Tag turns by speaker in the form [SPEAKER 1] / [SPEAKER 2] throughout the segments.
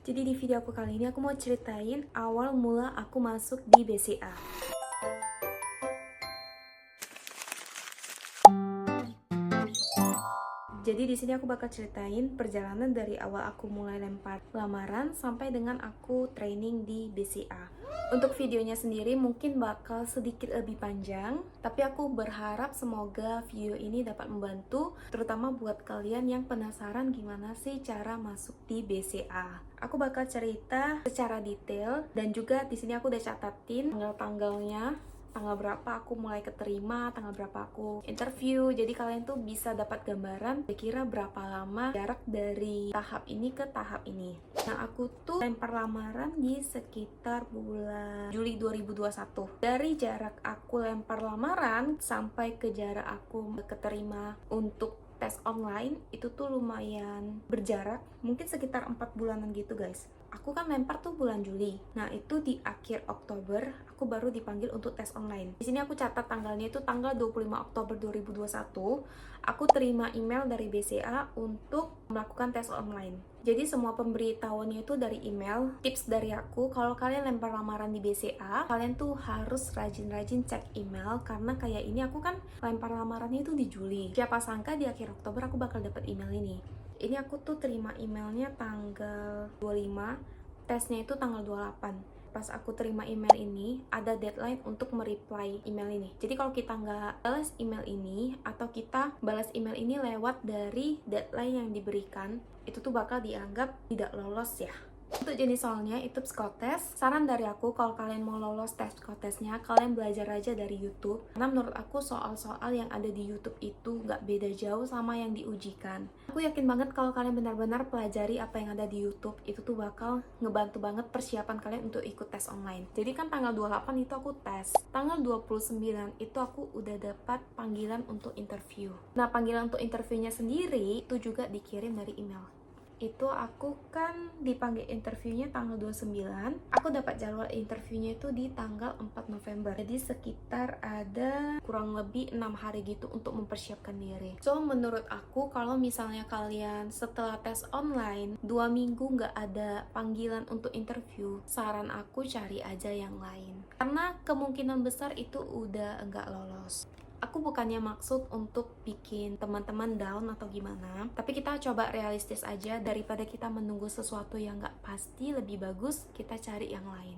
[SPEAKER 1] Jadi di video aku kali ini aku mau ceritain awal mula aku masuk di BCA. Jadi di sini aku bakal ceritain perjalanan dari awal aku mulai lempar lamaran sampai dengan aku training di BCA. Untuk videonya sendiri mungkin bakal sedikit lebih panjang, tapi aku berharap semoga video ini dapat membantu, terutama buat kalian yang penasaran gimana sih cara masuk di BCA. Aku bakal cerita secara detail dan juga di sini aku udah catatin tanggal-tanggalnya, tanggal berapa aku mulai keterima, tanggal berapa aku interview. Jadi kalian tuh bisa dapat gambaran kira-kira berapa lama jarak dari tahap ini ke tahap ini. Nah, aku tuh lempar lamaran di sekitar bulan Juli 2021. Dari jarak aku lempar lamaran sampai ke jarak aku keterima untuk tes online itu tuh lumayan berjarak, mungkin sekitar 4 bulanan gitu guys. Aku kan lempar tuh bulan Juli. Nah, itu di akhir Oktober aku baru dipanggil untuk tes online. Di sini aku catat tanggalnya itu tanggal 25 Oktober 2021. Aku terima email dari BCA untuk melakukan tes online. Jadi semua pemberitahuannya itu dari email. Tips dari aku, kalau kalian lempar lamaran di BCA, kalian tuh harus rajin-rajin cek email karena kayak ini aku kan lempar lamarannya itu di Juli. Siapa sangka di akhir Oktober aku bakal dapat email ini. Ini aku tuh terima emailnya tanggal 25, tesnya itu tanggal 28. Pas aku terima email ini, ada deadline untuk mereply email ini. Jadi kalau kita nggak balas email ini, atau kita balas email ini lewat dari deadline yang diberikan, itu tuh bakal dianggap tidak lolos ya. Untuk jenis soalnya itu psikotes. Saran dari aku, kalau kalian mau lolos tes psikotesnya, kalian belajar aja dari YouTube. Karena menurut aku soal-soal yang ada di YouTube itu nggak beda jauh sama yang diujikan. Aku yakin banget kalau kalian benar-benar pelajari apa yang ada di YouTube, itu tuh bakal ngebantu banget persiapan kalian untuk ikut tes online. Jadi kan tanggal 28 itu aku tes. Tanggal 29 itu aku udah dapat panggilan untuk interview. Nah, panggilan untuk interviewnya sendiri itu juga dikirim dari email. Itu aku kan dipanggil interviewnya tanggal 29. Aku dapat jadwal interviewnya itu di tanggal 4 November. Jadi sekitar ada kurang lebih 6 hari gitu untuk mempersiapkan diri. So menurut aku kalau misalnya kalian setelah tes online 2 minggu nggak ada panggilan untuk interview, saran aku cari aja yang lain. Karena kemungkinan besar itu udah nggak lolos. Aku bukannya maksud untuk bikin teman-teman down atau gimana, tapi kita coba realistis aja, daripada kita menunggu sesuatu yang nggak pasti, lebih bagus kita cari yang lain.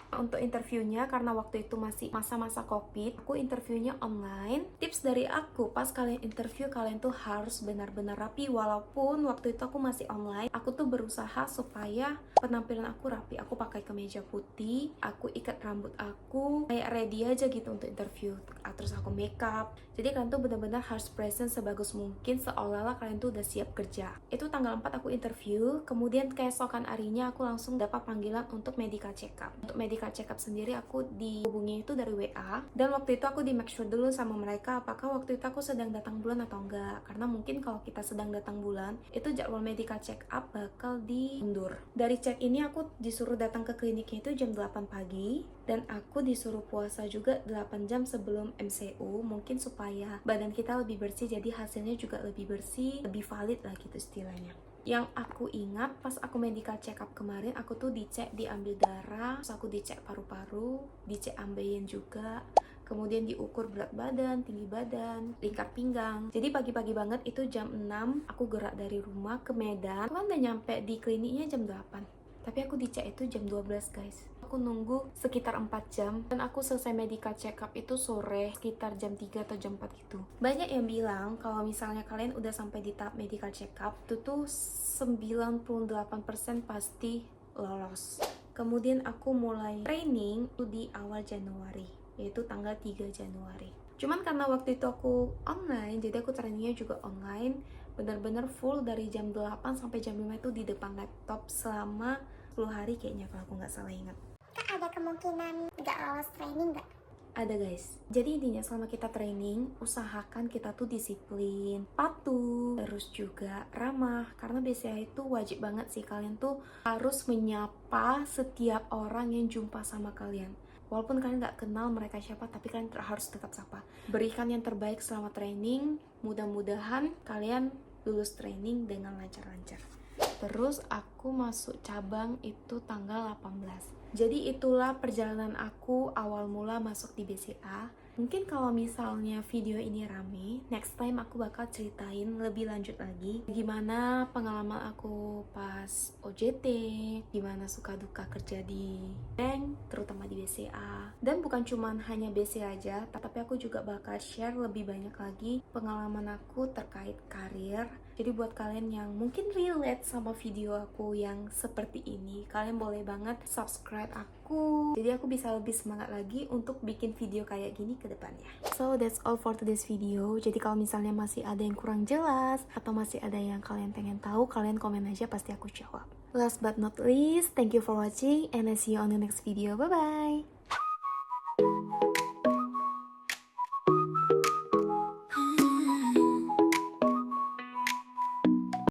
[SPEAKER 1] Untuk interviewnya, karena waktu itu masih masa-masa COVID, aku interviewnya online. Tips dari aku, pas kalian interview, kalian tuh harus benar-benar rapi. Walaupun waktu itu aku masih online, aku tuh berusaha supaya penampilan aku rapi. Aku pakai kemeja putih, aku ikat rambut aku, kayak ready aja gitu untuk interview. Terus aku makeup. Jadi kalian tuh benar-benar harus present sebagus mungkin, seolah-olah kalian tuh udah siap kerja. Itu tanggal 4 aku interview, kemudian keesokan harinya aku langsung dapat panggilan untuk medical check up. Untuk medical check up sendiri aku dihubungi itu dari WA, dan waktu itu aku di make sure dulu sama mereka apakah waktu itu aku sedang datang bulan atau enggak, karena mungkin kalau kita sedang datang bulan itu jadwal medical check up bakal diundur. Dari cek ini aku disuruh datang ke kliniknya itu jam 8 pagi, dan aku disuruh puasa juga 8 jam sebelum MCU, mungkin supaya badan kita lebih bersih, jadi hasilnya juga lebih bersih, lebih valid lah gitu istilahnya. Yang aku ingat pas aku medical check up kemarin, aku tuh dicek, diambil darah, terus aku dicek paru-paru, dicek ambeien juga, kemudian diukur berat badan, tinggi badan, lingkar pinggang. Jadi pagi-pagi banget itu jam 6 aku gerak dari rumah ke Medan. Aku kan udah nyampe di kliniknya jam 8, tapi aku dicek itu jam 12 guys. Aku nunggu sekitar 4 jam, dan aku selesai medical check up itu sore sekitar jam 3 atau jam 4 gitu. Banyak yang bilang kalau misalnya kalian udah sampai di tahap medical check up, itu tuh 98% pasti lolos. Kemudian aku mulai training itu di awal Januari, yaitu tanggal 3 Januari. Cuman karena waktu itu aku online, jadi aku trainingnya juga online, benar-benar full dari jam 8 sampai jam 5 itu di depan laptop selama 10 hari kayaknya kalau aku nggak salah ingat.
[SPEAKER 2] Kak, ada kemungkinan nggak lolos training nggak?
[SPEAKER 1] Ada guys. Jadi intinya selama kita training, usahakan kita tuh disiplin, patuh, terus juga ramah. Karena BCA itu wajib banget sih kalian tuh harus menyapa setiap orang yang jumpa sama kalian. Walaupun kalian nggak kenal mereka siapa, tapi kalian harus tetap sapa. Berikan yang terbaik selama training. Mudah-mudahan kalian lulus training dengan lancar-lancar. Terus aku masuk cabang itu tanggal 18. Jadi itulah perjalanan aku awal mula masuk di BCA. Mungkin kalau misalnya video ini rame, next time aku bakal ceritain lebih lanjut lagi gimana pengalaman aku pas OJT, gimana suka duka kerja di bank, terutama di BCA. Dan bukan cuman hanya BCA aja, tapi aku juga bakal share lebih banyak lagi pengalaman aku terkait karir. Jadi buat kalian yang mungkin relate sama video aku yang seperti ini, kalian boleh banget subscribe aku. Jadi aku bisa lebih semangat lagi untuk bikin video kayak gini ke depannya. So that's all for today's video. Jadi kalau misalnya masih ada yang kurang jelas atau masih ada yang kalian pengen tahu, kalian komen aja, pasti aku jawab. Last but not least, thank you for watching and I see you on the next video. Bye bye.